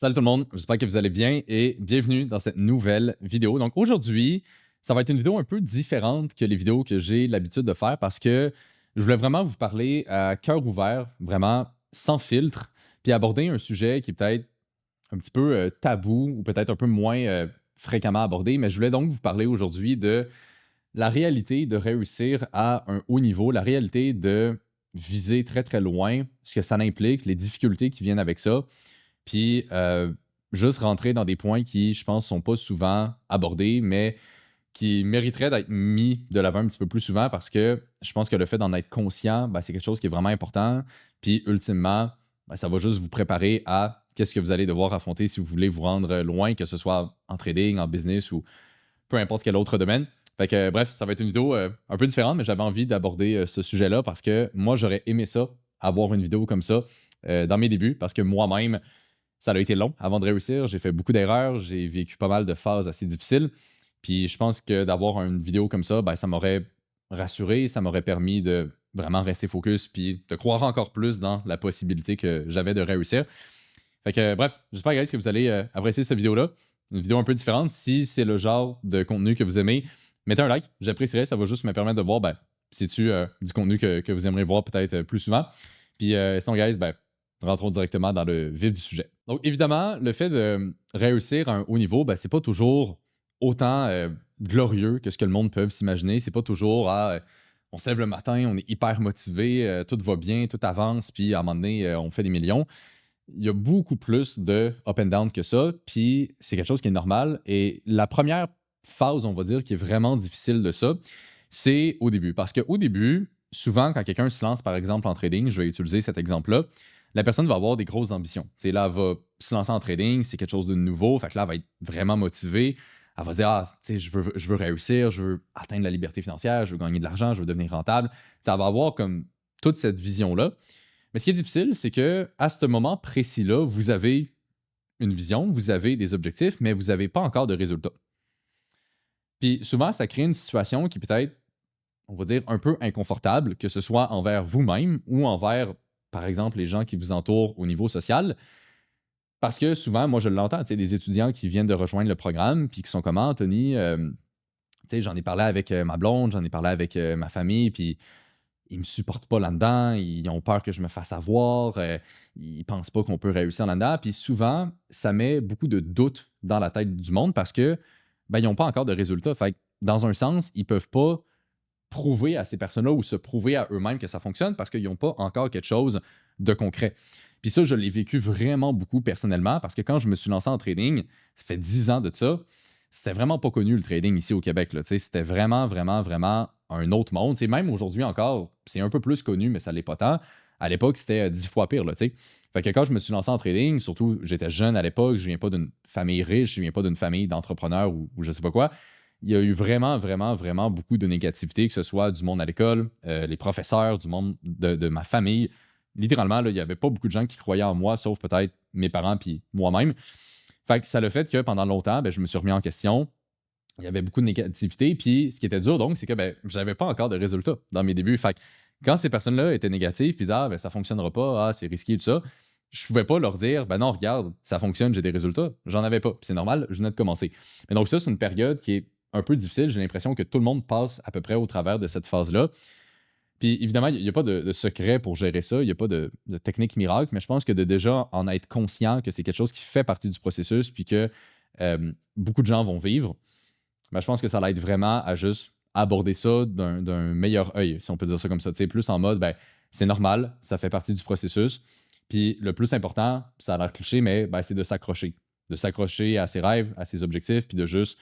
Salut tout le monde, j'espère que vous allez bien et bienvenue dans cette nouvelle vidéo. Donc aujourd'hui, ça va être une vidéo un peu différente que les vidéos que j'ai l'habitude de faire parce que je voulais vraiment vous parler à cœur ouvert, vraiment sans filtre, puis aborder un sujet qui est peut-être un petit peu tabou ou peut-être un peu moins fréquemment abordé, mais je voulais donc vous parler aujourd'hui de la réalité de réussir à un haut niveau, la réalité de viser très très loin, ce que ça implique, les difficultés qui viennent avec ça. Puis, juste rentrer dans des points qui, je pense, sont pas souvent abordés, mais qui mériteraient d'être mis de l'avant un petit peu plus souvent parce que je pense que le fait d'en être conscient, ben, c'est quelque chose qui est vraiment important. Puis, ultimement, ben, ça va juste vous préparer à qu'est-ce que vous allez devoir affronter si vous voulez vous rendre loin, que ce soit en trading, en business ou peu importe quel autre domaine. Fait que, bref, ça va être une vidéo un peu différente, mais j'avais envie d'aborder ce sujet-là parce que moi, j'aurais aimé ça, avoir une vidéo comme ça dans mes débuts, parce que moi-même, ça a été long avant de réussir. J'ai fait beaucoup d'erreurs. J'ai vécu pas mal de phases assez difficiles. Puis je pense que d'avoir une vidéo comme ça, ben, ça m'aurait rassuré, ça m'aurait permis de vraiment rester focus puis de croire encore plus dans la possibilité que j'avais de réussir. Fait que bref, j'espère guys, que vous allez apprécier cette vidéo-là. Une vidéo un peu différente. Si c'est le genre de contenu que vous aimez, mettez un like. J'apprécierais. Ça va juste me permettre de voir, ben, si tu du contenu que vous aimeriez voir peut-être plus souvent. Puis sinon, guys, ben, rentrons directement dans le vif du sujet. Donc, évidemment, le fait de réussir à un haut niveau, ben, c'est pas toujours autant glorieux que ce que le monde peut s'imaginer. C'est pas toujours on se lève le matin, on est hyper motivé, tout va bien, tout avance, puis à un moment donné, on fait des millions. Il y a beaucoup plus de up and down que ça, puis c'est quelque chose qui est normal. Et la première phase, on va dire, qui est vraiment difficile de ça, c'est au début. Parce qu'au début, souvent, quand quelqu'un se lance, par exemple, en trading, je vais utiliser cet exemple-là, la personne va avoir des grosses ambitions. Tu sais, là, elle va se lancer en trading, c'est quelque chose de nouveau, fait que là, elle va être vraiment motivée. Elle va se dire, ah, tu sais, je veux réussir, je veux atteindre la liberté financière, je veux gagner de l'argent, je veux devenir rentable. Tu sais, elle va avoir comme toute cette vision-là. Mais ce qui est difficile, c'est que à ce moment précis-là, vous avez une vision, vous avez des objectifs, mais vous n'avez pas encore de résultats. Puis souvent, ça crée une situation qui peut être, on va dire, un peu inconfortable, que ce soit envers vous-même ou envers, par exemple, les gens qui vous entourent au niveau social. Parce que souvent, moi, je l'entends, tu sais, des étudiants qui viennent de rejoindre le programme, puis qui sont comme «Ah, Anthony, tu sais, j'en ai parlé avec ma blonde, j'en ai parlé avec ma famille, puis ils me supportent pas là-dedans, ils ont peur que je me fasse avoir, ils pensent pas qu'on peut réussir là-dedans. Puis souvent, ça met beaucoup de doutes dans la tête du monde parce que ben, ils n'ont pas encore de résultats. Fait que, dans un sens, ils peuvent pas prouver à ces personnes-là ou se prouver à eux-mêmes que ça fonctionne parce qu'ils n'ont pas encore quelque chose de concret. Puis ça, je l'ai vécu vraiment beaucoup personnellement parce que quand je me suis lancé en trading, ça fait 10 ans de ça, c'était vraiment pas connu le trading ici au Québec. Là, tu sais, c'était vraiment, vraiment, vraiment un autre monde. Tu sais, même aujourd'hui encore, c'est un peu plus connu, mais ça l'est pas tant. À l'époque, c'était 10 fois pire. Là, tu sais. Fait que quand je me suis lancé en trading, surtout j'étais jeune à l'époque, je viens pas d'une famille riche, je viens pas d'une famille d'entrepreneurs ou je sais pas quoi. Il y a eu vraiment, vraiment, vraiment beaucoup de négativité, que ce soit du monde à l'école, les professeurs, du monde de ma famille. Littéralement, là, il n'y avait pas beaucoup de gens qui croyaient en moi, sauf peut-être mes parents puis moi-même. Fait que ça a le fait que pendant longtemps, ben, je me suis remis en question. Il y avait beaucoup de négativité. Puis ce qui était dur, donc, c'est que ben, j'avais pas encore de résultats dans mes débuts. Fait que quand ces personnes-là étaient négatives, puis disaient, ah, ben, ça fonctionnera pas, ah, c'est risqué, tout ça, je pouvais pas leur dire, ben non, regarde, ça fonctionne, j'ai des résultats. J'en avais pas. Puis c'est normal, je venais de commencer. Mais donc, ça, c'est une période qui est un peu difficile. J'ai l'impression que tout le monde passe à peu près au travers de cette phase-là. Puis évidemment, il n'y a pas de secret pour gérer ça, il n'y a pas de technique miracle, mais je pense que de déjà en être conscient que c'est quelque chose qui fait partie du processus, puis que beaucoup de gens vont vivre, ben, je pense que ça l'aide vraiment à juste aborder ça d'un meilleur œil, si on peut dire ça comme ça. Tu sais, plus en mode, ben, c'est normal, ça fait partie du processus. Puis le plus important, ça a l'air cliché, mais ben, c'est de s'accrocher. De s'accrocher à ses rêves, à ses objectifs, puis de juste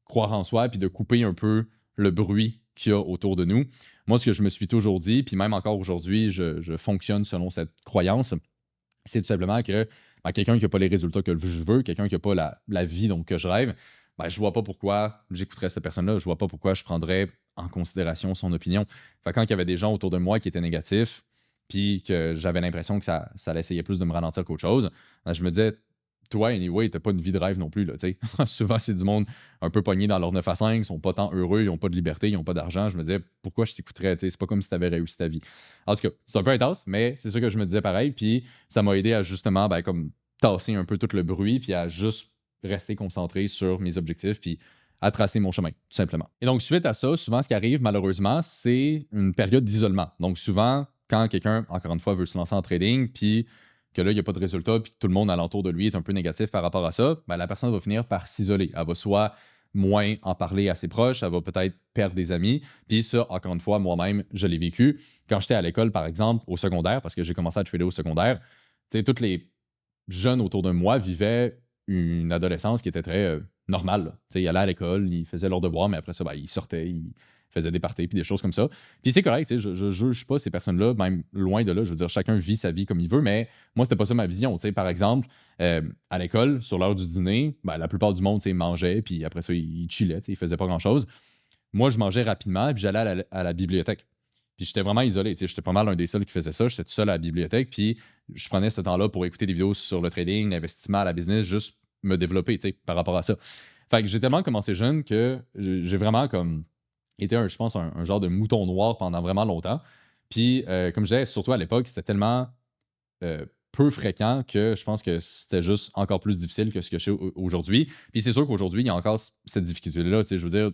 croire en soi, puis de couper un peu le bruit qu'il y a autour de nous. Moi, ce que je me suis toujours dit, puis même encore aujourd'hui, je fonctionne selon cette croyance, c'est tout simplement que ben, quelqu'un qui n'a pas les résultats que je veux, quelqu'un qui n'a pas la vie donc, que je rêve, ben, je vois pas pourquoi j'écouterais cette personne-là, je vois pas pourquoi je prendrais en considération son opinion. Fait que quand il y avait des gens autour de moi qui étaient négatifs, puis que j'avais l'impression que ça allait essayer plus de me ralentir qu'autre chose, ben, je me disais, toi, anyway, t'as pas une vie de rêve non plus. Là, tu sais. Souvent, c'est du monde un peu pogné dans leur 9 à 5, ils sont pas tant heureux, ils ont pas de liberté, ils ont pas d'argent. Je me disais, pourquoi je t'écouterais? Tu sais, c'est pas comme si tu avais réussi ta vie. En tout cas, c'est un peu intense, mais c'est ça que je me disais pareil. Puis ça m'a aidé à justement, ben, comme tasser un peu tout le bruit, puis à juste rester concentré sur mes objectifs, puis à tracer mon chemin, tout simplement. Et donc, suite à ça, souvent, ce qui arrive, malheureusement, c'est une période d'isolement. Donc, souvent, quand quelqu'un, encore une fois, veut se lancer en trading, puis que là, il n'y a pas de résultat, puis que tout le monde alentour de lui est un peu négatif par rapport à ça, ben, la personne va finir par s'isoler. Elle va soit moins en parler à ses proches, elle va peut-être perdre des amis. Puis ça, encore une fois, moi-même, je l'ai vécu. Quand j'étais à l'école, par exemple, au secondaire, parce que j'ai commencé à trader au secondaire, tu sais, tous les jeunes autour de moi vivaient une adolescence qui était très normale. Tu sais, ils allaient à l'école, ils faisaient leurs devoirs, mais après ça, ben, ils sortaient, ils faisaient des parties, puis des choses comme ça. Puis c'est correct, tu sais, je juge pas ces personnes-là, même loin de là. Je veux dire, chacun vit sa vie comme il veut, mais moi, c'était pas ça ma vision. Tu sais, par exemple, à l'école, sur l'heure du dîner, ben, la plupart du monde, tu sais, mangeait, puis après ça, ils chillaient, tu sais, ils faisaient pas grand-chose. Moi, je mangeais rapidement, puis j'allais à la bibliothèque. Puis j'étais vraiment isolé, tu sais, j'étais pas mal un des seuls qui faisait ça. J'étais tout seul à la bibliothèque, puis je prenais ce temps-là pour écouter des vidéos sur le trading, l'investissement, la business, juste me développer, tu sais, par rapport à ça. Fait que j'ai tellement commencé jeune que j'ai vraiment comme été, je pense, un genre de mouton noir pendant vraiment longtemps. Puis, comme je disais, surtout à l'époque, c'était tellement peu fréquent que je pense que c'était juste encore plus difficile que ce que je sais aujourd'hui. Puis c'est sûr qu'aujourd'hui, il y a encore cette difficulté-là. Tu sais, je veux dire,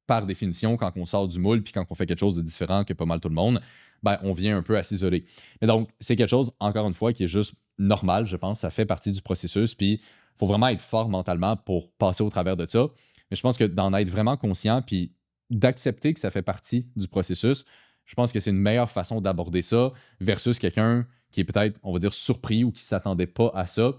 par définition, quand on sort du moule puis quand on fait quelque chose de différent que pas mal tout le monde, ben, on vient un peu à s'isoler. Mais donc, c'est quelque chose, encore une fois, qui est juste normal, je pense. Ça fait partie du processus. Puis, il faut vraiment être fort mentalement pour passer au travers de ça. Mais je pense que d'en être vraiment conscient puis d'accepter que ça fait partie du processus, je pense que c'est une meilleure façon d'aborder ça versus quelqu'un qui est peut-être, on va dire, surpris ou qui ne s'attendait pas à ça.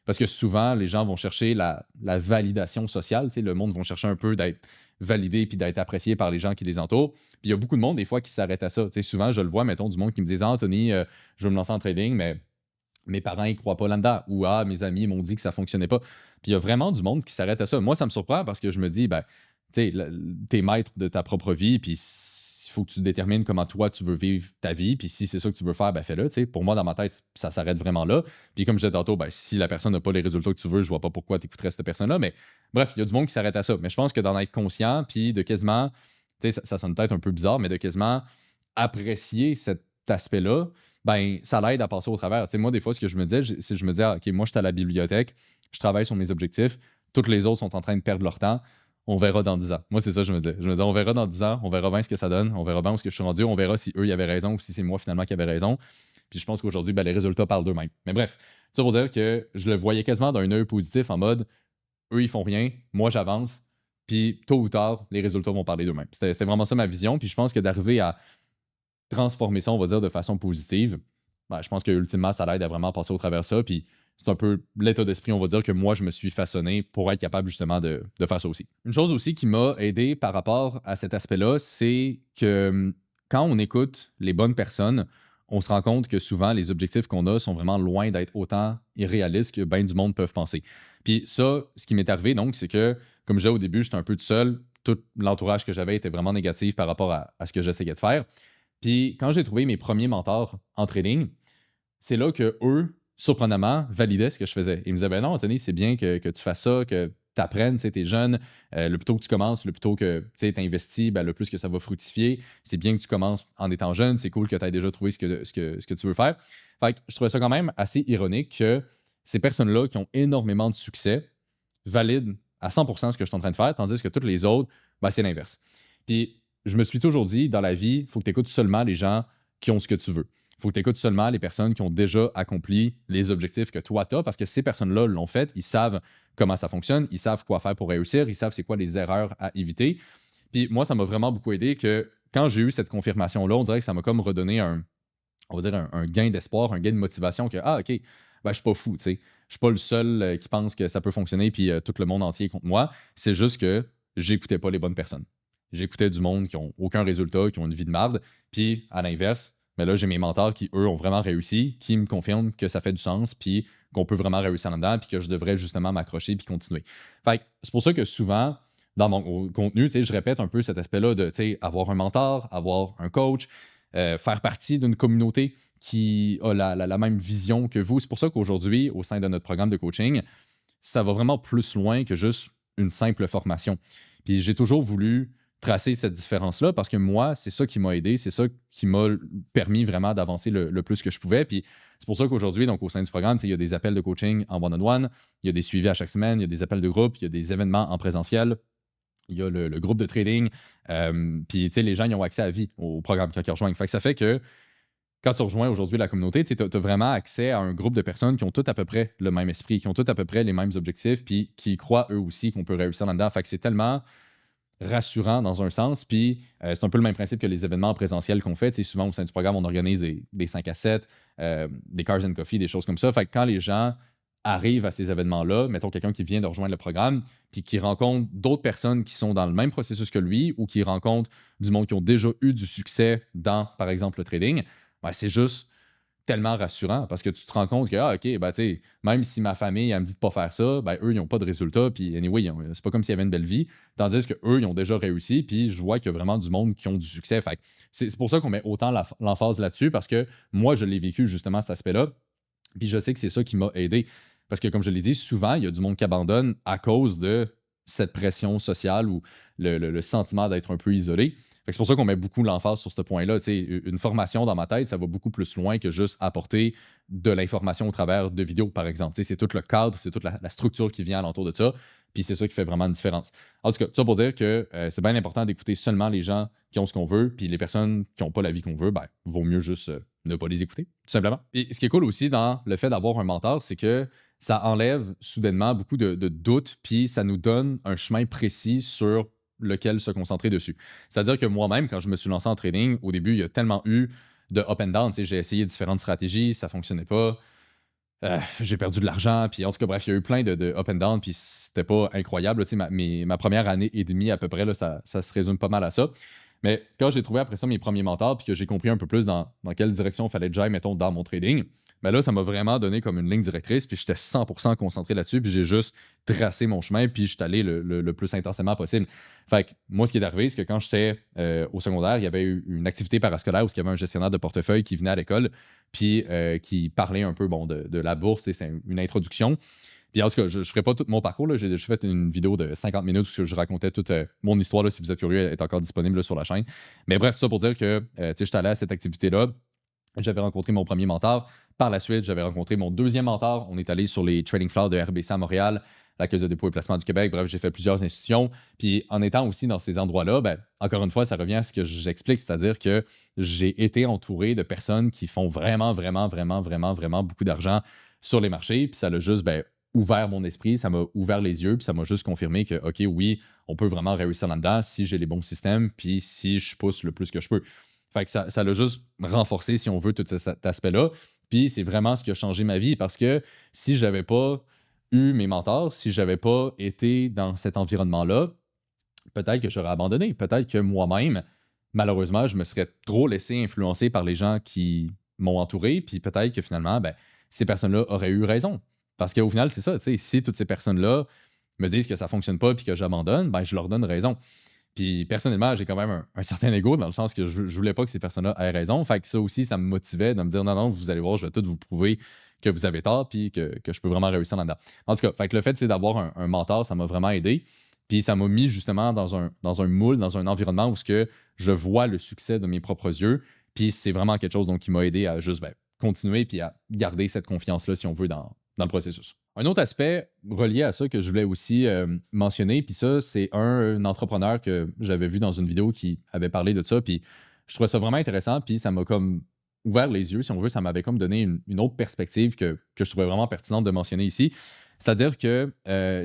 Parce que souvent, les gens vont chercher la validation sociale. Tu sais, le monde va chercher un peu d'être validé puis d'être apprécié par les gens qui les entourent. Puis il y a beaucoup de monde, des fois, qui s'arrête à ça. Tu sais, souvent, je le vois, mettons, du monde qui me dit: « Ah, Anthony, je veux me lancer en trading, mais mes parents ne croient pas là-dedans. » Ou « Ah, mes amis m'ont dit que ça ne fonctionnait pas. » Puis il y a vraiment du monde qui s'arrête à ça. Moi, ça me surprend parce que je me dis, ben, tu sais, t'es maître de ta propre vie, puis il faut que tu détermines comment toi tu veux vivre ta vie, puis si c'est ça que tu veux faire, ben fais-le. Tu sais. Pour moi, dans ma tête, ça s'arrête vraiment là. Puis comme je disais tantôt, ben, si la personne n'a pas les résultats que tu veux, je vois pas pourquoi tu écouterais cette personne-là. Mais bref, il y a du monde qui s'arrête à ça. Mais je pense que d'en être conscient, puis de quasiment, tu sais, ça sonne peut-être un peu bizarre, mais de quasiment apprécier cet aspect-là, ben, ça l'aide à passer au travers. Tu sais, moi, des fois, ce que je me disais, c'est je me disais, ah, OK, moi, je suis à la bibliothèque, je travaille sur mes objectifs, toutes les autres sont en train de perdre leur temps, on verra dans 10 ans. Moi, c'est ça que je me disais. Je me disais, on verra dans 10 ans, on verra bien ce que ça donne, on verra bien où ce que je suis rendu, on verra si eux, y avaient raison ou si c'est moi, finalement, qui avais raison. Puis je pense qu'aujourd'hui, ben, les résultats parlent d'eux-mêmes. Mais bref, ça pour dire que je le voyais quasiment d'un œil positif en mode, eux, ils font rien, moi, j'avance, puis tôt ou tard, les résultats vont parler d'eux-mêmes. C'était vraiment ça ma vision. Puis je pense que d'arriver à transformer ça, on va dire, de façon positive, ben, je pense que ultimement, ça l'aide à vraiment passer au travers de ça. Puis c'est un peu l'état d'esprit, on va dire, que moi, je me suis façonné pour être capable justement de faire ça aussi. Une chose aussi qui m'a aidé par rapport à cet aspect-là, c'est que quand on écoute les bonnes personnes, on se rend compte que souvent, les objectifs qu'on a sont vraiment loin d'être autant irréalistes que bien du monde peuvent penser. Puis ça, ce qui m'est arrivé, donc, c'est que, comme je disais au début, j'étais un peu tout seul. Tout l'entourage que j'avais était vraiment négatif par rapport à ce que j'essayais de faire. Puis quand j'ai trouvé mes premiers mentors en trading, c'est là que eux, surprenamment, validaient ce que je faisais. Ils me disaient: « Ben non, Anthony, c'est bien que tu fasses ça, que tu apprennes, tu es jeune. Le plus tôt que tu commences, le plus tôt que tu investis, ben, le plus que ça va fructifier. C'est bien que tu commences en étant jeune. C'est cool que tu aies déjà trouvé ce que tu veux faire. » Fait que je trouvais ça quand même assez ironique que ces personnes-là qui ont énormément de succès valident à 100% ce que je suis en train de faire, tandis que toutes les autres, ben, c'est l'inverse. Puis je me suis toujours dit, dans la vie, il faut que tu écoutes seulement les gens qui ont ce que tu veux. Il faut que tu écoutes seulement les personnes qui ont déjà accompli les objectifs que toi, tu as, parce que ces personnes-là l'ont fait, ils savent comment ça fonctionne, ils savent quoi faire pour réussir, ils savent c'est quoi les erreurs à éviter. Puis moi, ça m'a vraiment beaucoup aidé que quand j'ai eu cette confirmation-là, on dirait que ça m'a comme redonné on va dire un gain d'espoir, un gain de motivation que, ah, OK, ben, je suis pas fou, tu sais. Je suis pas le seul qui pense que ça peut fonctionner puis tout le monde entier est contre moi. C'est juste que j'écoutais pas les bonnes personnes. J'écoutais du monde qui ont aucun résultat, qui ont une vie de marde. Puis, à l'inverse, mais là, j'ai mes mentors qui, eux, ont vraiment réussi, qui me confirment que ça fait du sens, puis qu'on peut vraiment réussir là-dedans, puis que je devrais justement m'accrocher puis continuer. Fait que c'est pour ça que souvent, dans mon contenu, tu sais, je répète un peu cet aspect-là de, tu sais, avoir un mentor, avoir un coach, faire partie d'une communauté qui a la même vision que vous. C'est pour ça qu'aujourd'hui, au sein de notre programme de coaching, ça va vraiment plus loin que juste une simple formation. Puis j'ai toujours voulu tracer cette différence-là parce que moi, c'est ça qui m'a aidé, c'est ça qui m'a permis vraiment d'avancer le plus que je pouvais. Puis c'est pour ça qu'aujourd'hui, donc au sein du programme, il y a des appels de coaching en one-on-one, il y a des suivis à chaque semaine, il y a des appels de groupe, il y a des événements en présentiel, il y a le groupe de trading. Puis les gens ils ont accès à vie au programme quand ils rejoignent. Fait que ça fait que quand tu rejoins aujourd'hui la communauté, tu as vraiment accès à un groupe de personnes qui ont toutes à peu près le même esprit, qui ont toutes à peu près les mêmes objectifs, puis qui croient eux aussi qu'on peut réussir là-dedans. Fait que c'est tellement rassurant dans un sens. Puis c'est un peu le même principe que les événements présentiels qu'on fait. Souvent, au sein du programme, on organise des 5 à 7, des Cars and Coffee, des choses comme ça. Fait que quand les gens arrivent à ces événements-là, mettons quelqu'un qui vient de rejoindre le programme, puis qui rencontre d'autres personnes qui sont dans le même processus que lui ou qui rencontre du monde qui ont déjà eu du succès dans, par exemple, le trading, ben, c'est juste tellement rassurant parce que tu te rends compte que, ah, OK, ben, même si ma famille, elle me dit de pas faire ça, ben, eux, ils n'ont pas de résultats, puis anyway, c'est pas comme s'ils avaient une belle vie, tandis qu'eux, ils ont déjà réussi, puis je vois qu'il y a vraiment du monde qui ont du succès. Fait que c'est pour ça qu'on met autant l'emphase là-dessus parce que moi, je l'ai vécu justement cet aspect-là, puis je sais que c'est ça qui m'a aidé. Parce que, comme je l'ai dit, souvent, il y a du monde qui abandonne à cause de cette pression sociale ou le sentiment d'être un peu isolé. Fait que c'est pour ça qu'on met beaucoup l'emphase sur ce point-là. Une formation dans ma tête, ça va beaucoup plus loin que juste apporter de l'information au travers de vidéos, par exemple. C'est tout le cadre, c'est toute la structure qui vient alentour de ça. Puis c'est ça qui fait vraiment une différence. En tout cas, ça pour dire que c'est bien important d'écouter seulement les gens qui ont ce qu'on veut, puis les personnes qui n'ont pas la vie qu'on veut, ben, vaut mieux juste ne pas les écouter, tout simplement. Et ce qui est cool aussi dans le fait d'avoir un mentor, c'est que ça enlève soudainement beaucoup de doutes, puis ça nous donne un chemin précis sur lequel se concentrer dessus. C'est-à-dire que moi-même, quand je me suis lancé en trading, au début, il y a tellement eu de up and down. J'ai essayé différentes stratégies, ça ne fonctionnait pas. J'ai perdu de l'argent, puis en tout cas, bref, il y a eu plein de up and down, puis c'était pas incroyable. Ma première année et demie à peu près, là, ça se résume pas mal à ça. Mais quand j'ai trouvé après ça mes premiers mentors, puis que j'ai compris un peu plus dans quelle direction il fallait que j'aille, mettons, dans mon trading, ben là, ça m'a vraiment donné comme une ligne directrice, puis j'étais 100% concentré là-dessus, puis j'ai juste tracé mon chemin, puis j'étais allé le plus intensément possible. Fait que moi, ce qui est arrivé, c'est que quand j'étais au secondaire, il y avait eu une activité parascolaire où il y avait un gestionnaire de portefeuille qui venait à l'école, puis qui parlait un peu de la bourse, c'est une introduction. Puis en tout cas, je ne ferai pas tout mon parcours. J'ai déjà fait une vidéo de 50 minutes où je racontais toute mon histoire. Là, si vous êtes curieux, elle est encore disponible là, sur la chaîne. Mais bref, tout ça pour dire que j'étais allé à cette activité-là. J'avais rencontré mon premier mentor. Par la suite, j'avais rencontré mon deuxième mentor. On est allé sur les trading floors de RBC à Montréal, la Caisse de dépôt et placement du Québec. Bref, j'ai fait plusieurs institutions. Puis en étant aussi dans ces endroits-là, ben, encore une fois, ça revient à ce que j'explique, c'est-à-dire que j'ai été entouré de personnes qui font vraiment, vraiment, vraiment, vraiment, vraiment beaucoup d'argent sur les marchés. Puis ça l'a juste ouvert mon esprit, ça m'a ouvert les yeux, puis ça m'a juste confirmé que, OK, oui, on peut vraiment réussir là-dedans si j'ai les bons systèmes, puis si je pousse le plus que je peux. Fait que ça l'a juste renforcé, si on veut, tout cet aspect-là. Puis c'est vraiment ce qui a changé ma vie parce que si j'avais pas eu mes mentors, si j'avais pas été dans cet environnement-là, peut-être que j'aurais abandonné. Peut-être que moi-même, malheureusement, je me serais trop laissé influencer par les gens qui m'ont entouré. Puis peut-être que finalement, ben, ces personnes-là auraient eu raison. Parce qu'au final, c'est ça. Si toutes ces personnes-là me disent que ça fonctionne pas puis que j'abandonne, ben, je leur donne raison. Puis personnellement, j'ai quand même un certain ego dans le sens que je voulais pas que ces personnes-là aient raison. Fait que ça aussi, ça me motivait de me dire non, non, vous allez voir, je vais tout vous prouver que vous avez tort puis que je peux vraiment réussir là-dedans. En tout cas, fait que le fait d'avoir un mentor, ça m'a vraiment aidé. Puis ça m'a mis justement dans un moule, dans un environnement où ce que je vois le succès de mes propres yeux. Puis c'est vraiment quelque chose donc, qui m'a aidé à juste continuer puis à garder cette confiance-là, si on veut, dans le processus. Un autre aspect relié à ça que je voulais aussi mentionner, puis ça, c'est un entrepreneur que j'avais vu dans une vidéo qui avait parlé de ça, puis je trouvais ça vraiment intéressant, puis ça m'a comme ouvert les yeux, si on veut, ça m'avait comme donné une autre perspective que je trouvais vraiment pertinente de mentionner ici. C'est-à-dire que,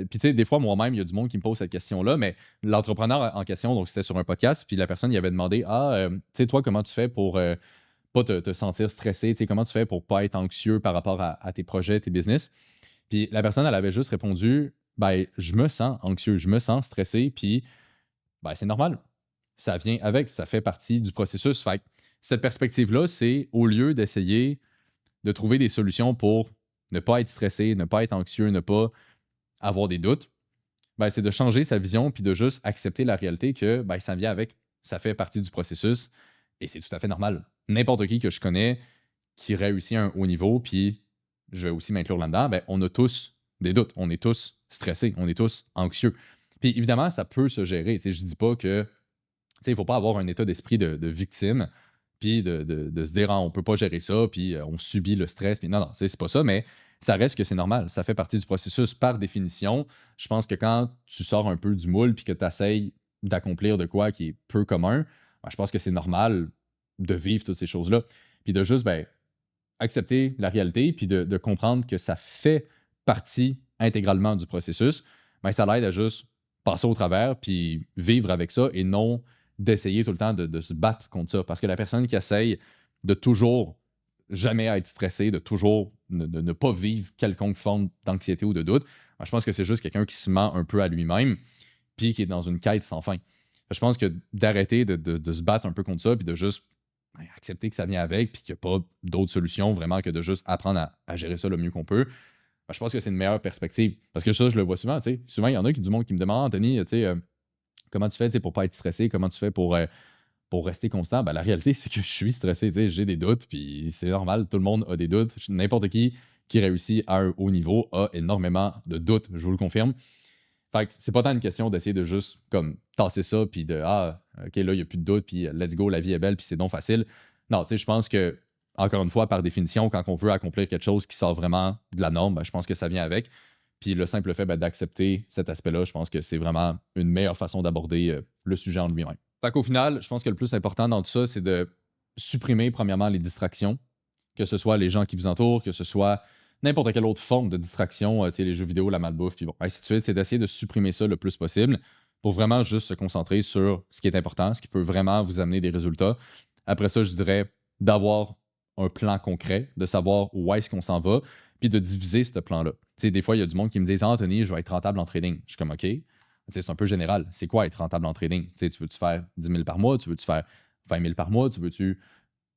puis tu sais, des fois, moi-même, il y a du monde qui me pose cette question-là, mais l'entrepreneur en question, donc c'était sur un podcast, puis la personne il avait demandé, tu sais, toi, comment tu fais pour pas te sentir stressé, tu sais, comment tu fais pour pas être anxieux par rapport à tes projets, tes business? Puis la personne, elle avait juste répondu, ben, je me sens anxieux, je me sens stressé, puis ben, c'est normal. Ça vient avec, ça fait partie du processus. Fait que cette perspective-là, c'est au lieu d'essayer de trouver des solutions pour ne pas être stressé, ne pas être anxieux, ne pas avoir des doutes, ben, c'est de changer sa vision puis de juste accepter la réalité que ben, ça vient avec, ça fait partie du processus et c'est tout à fait normal. N'importe qui que je connais qui réussit à un haut niveau, puis je vais aussi m'inclure là-dedans, ben, on a tous des doutes, on est tous stressés, on est tous anxieux. Puis évidemment, ça peut se gérer. Tu sais, je dis pas que sais, il faut pas avoir un état d'esprit de victime, puis de se dire: «Ah, on peut pas gérer ça», puis on subit le stress, puis non, non, c'est pas ça, mais ça reste que c'est normal. Ça fait partie du processus par définition. Je pense que quand tu sors un peu du moule, puis que tu essayes d'accomplir de quoi qui est peu commun, ben, je pense que c'est normal de vivre toutes ces choses-là. Puis de juste, ben, accepter la réalité, puis de comprendre que ça fait partie intégralement du processus, ben, ça l'aide à juste passer au travers, puis vivre avec ça, et non d'essayer tout le temps de se battre contre ça. Parce que la personne qui essaye de toujours jamais être stressée, de toujours ne pas vivre quelconque forme d'anxiété ou de doute, ben, je pense que c'est juste quelqu'un qui se ment un peu à lui-même, puis qui est dans une quête sans fin. Je pense que d'arrêter de se battre un peu contre ça, puis de juste ben, accepter que ça vient avec, puis qu'il n'y a pas d'autre solution vraiment que de juste apprendre à gérer ça le mieux qu'on peut. Ben, je pense que c'est une meilleure perspective. Parce que ça, je le vois souvent, tu sais. Souvent, il y en a du monde qui me demande, Anthony, tu sais, comment tu fais, tu sais, pour pas être stressé, comment tu fais pour rester constant. Ben, la réalité, c'est que je suis stressé, tu sais, j'ai des doutes, puis c'est normal, tout le monde a des doutes. N'importe qui réussit à un haut niveau a énormément de doutes, je vous le confirme. Fait que c'est pas tant une question d'essayer de juste comme tasser ça, puis de ah, ok, là, il n'y a plus de doute, puis let's go, la vie est belle, puis c'est donc facile. Non, tu sais, je pense que, encore une fois, par définition, quand on veut accomplir quelque chose qui sort vraiment de la norme, ben, je pense que ça vient avec. Puis le simple fait ben, d'accepter cet aspect-là, je pense que c'est vraiment une meilleure façon d'aborder le sujet en lui-même. Fait qu'au final, je pense que le plus important dans tout ça, c'est de supprimer, premièrement, les distractions, que ce soit les gens qui vous entourent, que ce soit n'importe quelle autre forme de distraction, tu sais, les jeux vidéo, la malbouffe, puis bon, ainsi de suite, c'est d'essayer de supprimer ça le plus possible pour vraiment juste se concentrer sur ce qui est important, ce qui peut vraiment vous amener des résultats. Après ça, je dirais d'avoir un plan concret, de savoir où est-ce qu'on s'en va, puis de diviser ce plan-là. Tu sais, des fois, il y a du monde qui me dit: Anthony, je vais être rentable en trading. Je suis comme OK. Tu sais, c'est un peu général. C'est quoi être rentable en trading? Tu sais, tu veux-tu faire 10 000 par mois? Tu veux-tu faire 20 000 par mois? Tu veux-tu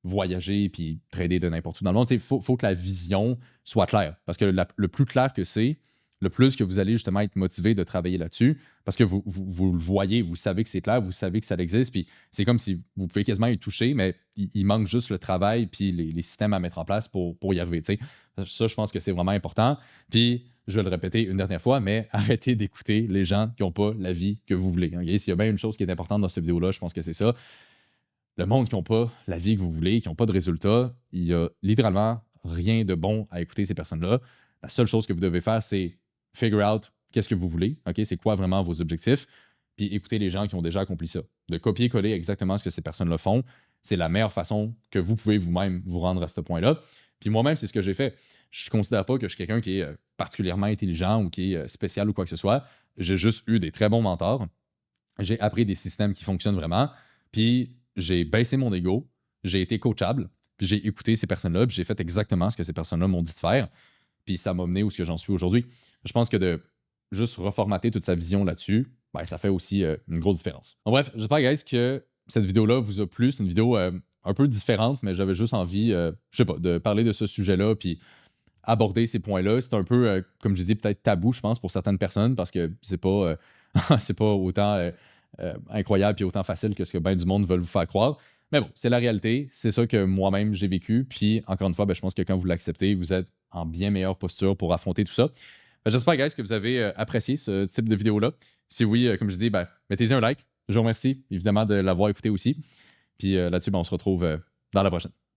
voyager puis trader de n'importe où dans le monde? Il faut que la vision soit claire. Parce que le plus clair que c'est, le plus que vous allez justement être motivé de travailler là-dessus, parce que vous le voyez, vous savez que c'est clair, vous savez que ça existe, puis c'est comme si vous pouvez quasiment y toucher, mais il manque juste le travail puis les systèmes à mettre en place pour y arriver. Tu sais. Ça, je pense que c'est vraiment important. Puis, je vais le répéter une dernière fois, mais arrêtez d'écouter les gens qui n'ont pas la vie que vous voulez. Ok? S'il y a bien une chose qui est importante dans cette vidéo-là, je pense que c'est ça. Le monde qui n'a pas la vie que vous voulez, qui n'ont pas de résultats, il y a littéralement rien de bon à écouter ces personnes-là. La seule chose que vous devez faire, c'est figure out qu'est-ce que vous voulez, ok? C'est quoi vraiment vos objectifs, puis écouter les gens qui ont déjà accompli ça. De copier-coller exactement ce que ces personnes-là font, c'est la meilleure façon que vous pouvez vous-même vous rendre à ce point-là. Puis moi-même, c'est ce que j'ai fait. Je ne considère pas que je suis quelqu'un qui est particulièrement intelligent ou qui est spécial ou quoi que ce soit. J'ai juste eu des très bons mentors. J'ai appris des systèmes qui fonctionnent vraiment. Puis j'ai baissé mon ego, j'ai été coachable, puis j'ai écouté ces personnes-là, puis j'ai fait exactement ce que ces personnes-là m'ont dit de faire. Puis ça m'a mené où ce que j'en suis aujourd'hui. Je pense que de juste reformater toute sa vision là-dessus, ben, ça fait aussi une grosse différence. En bref, j'espère, guys, que cette vidéo-là vous a plu. C'est une vidéo un peu différente, mais j'avais juste envie, je sais pas, de parler de ce sujet-là, puis aborder ces points-là. C'est un peu, comme je disais, peut-être tabou, je pense, pour certaines personnes, parce que c'est pas, c'est pas autant incroyable puis autant facile que ce que bien du monde veulent vous faire croire. Mais bon, c'est la réalité. C'est ça que moi-même j'ai vécu. Puis encore une fois, ben, je pense que quand vous l'acceptez, vous êtes en bien meilleure posture pour affronter tout ça. Ben, j'espère, guys, que vous avez apprécié ce type de vidéo-là. Si oui, comme je dis, ben, mettez-y un like. Je vous remercie évidemment de l'avoir écouté aussi. Puis là-dessus, ben, on se retrouve dans la prochaine.